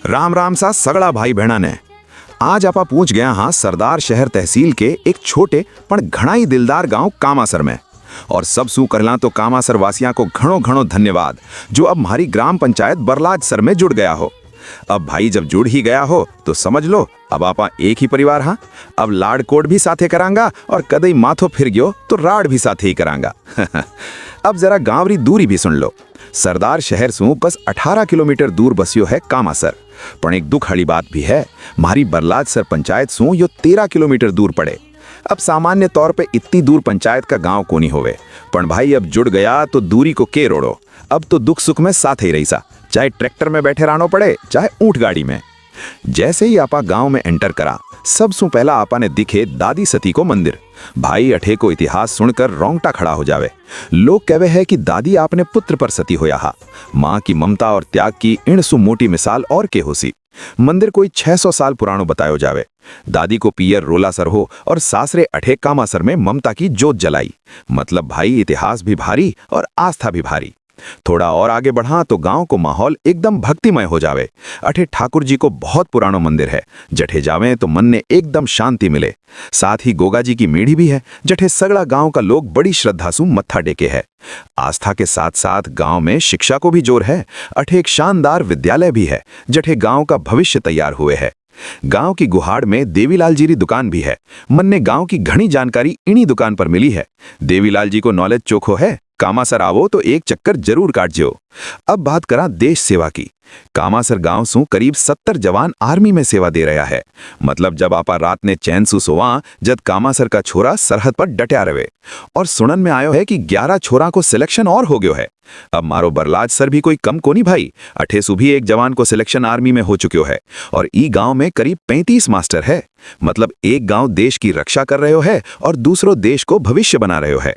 राम राम सा सगड़ा भाई बहना ने आज आपा पूछ गया हाँ सरदार शहर तहसील के एक छोटे पण घणा ही दिलदार गांव कामासर में। और सब सू करला तो कामासर वासियां को घणो घणो धन्यवाद जो अब हमारी ग्राम पंचायत बरलाज सर में जुड़ गया हो। अब भाई जब जुड़ ही गया हो तो समझ लो अब आपा एक ही परिवार हाँ। अब लाड कोड भी साथे करांगा और कदई माथो फिर गयो तो राड भी साथे ही करांगा। अब जरा गांवरी दूरी भी सुन लो। सरदार शहर से बस 18 किलोमीटर दूर बसियो है कामासर। पण एक दुख वाली बात भी है, मारी बरलाज सर पंचायत सू यो 13 किलोमीटर दूर पड़े। अब सामान्य तौर पे इतनी दूर पंचायत का गांव कोनी होवे, पण भाई अब जुड़ गया तो दूरी को के रोड़ो। अब तो दुख सुख में साथ ही रही सा, चाहे ट्रैक्टर में बैठे रहना पड़े चाहे ऊंट गाड़ी में। जैसे ही आपा गांव में एंटर करा सबसू पहला आपा ने दिखे दादी सती को मंदिर। भाई अठे को इतिहास सुनकर रोंगटा खड़ा हो जावे। लोग कहवे है कि दादी आपने पुत्र पर सती होया हा। माँ की ममता और त्याग की इणसु मोटी मिसाल और के होसी। मंदिर कोई 600 साल पुरानो बतायो जावे। दादी को पियर रोला सर हो और सासरे अठे कामासर में ममता की जोत जलाई। मतलब भाई इतिहास भी भारी और आस्था भी भारी। थोड़ा और आगे बढ़ा तो गांव को माहौल एकदम भक्तिमय हो जावे। अठे ठाकुर जी को बहुत पुरानो मंदिर है, जठे जावे तो मन ने एकदम शांति मिले। साथ ही गोगा जी की मेढ़ी भी है, जठे सगड़ा गांव का लोग बड़ी श्रद्धा से मत्था टेके है। आस्था के साथ साथ गांव में शिक्षा को भी जोर है। अठे एक शानदार विद्यालय भी है, जठे गांव का भविष्य तैयार हुए है। गांव की गुहाड़ में देवीलाल जी की दुकान भी है। मन ने गांव की घनी जानकारी इन्हीं दुकान पर मिली है। देवीलाल जी को नॉलेज चोखो है। कामासर आवो तो एक चक्कर जरूर काट जियो। अब बात करा देश सेवा की। कामासर गांव सू करीब 70 जवान आर्मी में सेवा दे रहा है। मतलब जब आपा रात ने चैन सू सोवा जब कामासर का छोरा सरहद पर डटया रहे। और सुनन में आयो है कि 11 छोरा को सिलेक्शन और हो गयो है। अब मारो बरलाज सर भी कोई कम कोनी भाई। अठे सू भी एक जवान को सिलेक्शन आर्मी में हो चुक्यो है। और ई गांव में करीब 35 मास्टर है। मतलब एक गांव देश की रक्षा कर रहे हो है और दूसरो देश को भविष्य बना रहे हो है।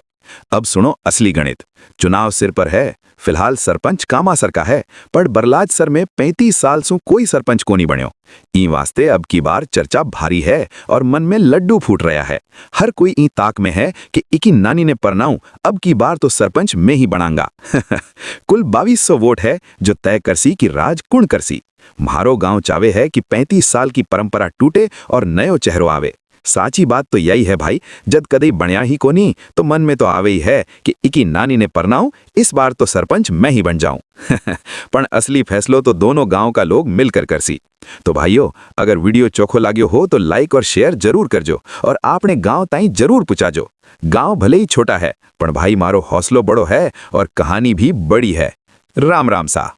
अब सुनो असली गणित। चुनाव सिर पर है। फिलहाल सरपंच कामासर का है, पर बरलाज सर में 35 साल सू कोई सरपंच को नहीं बन्यो। ई वास्ते अब की बार चर्चा भारी है और मन में लड्डू फूट रहा है। हर कोई ई ताक में है कि इकी नानी ने परनाऊ अब की बार तो सरपंच में ही बनांगा। कुल 2200 वोट है जो तय करसी कि राज कुण करसी। म्हारो गांव चावे है कि 35 साल की परंपरा टूटे और नयो चेहरो आवे। साची बात तो यही है भाई, जद कदई बण्या ही कोनी तो मन में तो आवे ही है कि इकी नानी ने परनाऊ इस बार तो सरपंच मैं ही बन जाऊं। पण असली फैसलो तो दोनों गांव का लोग मिलकर करसी। तो भाइयों, अगर वीडियो चोखो लाग्यो हो तो लाइक और शेयर जरूर करजो और आपने गांव ताई जरूर पुचाजो। गांव भले ही छोटा है पण भाई मारो हौसलो बड़ो है और कहानी भी बड़ी है। राम राम सा।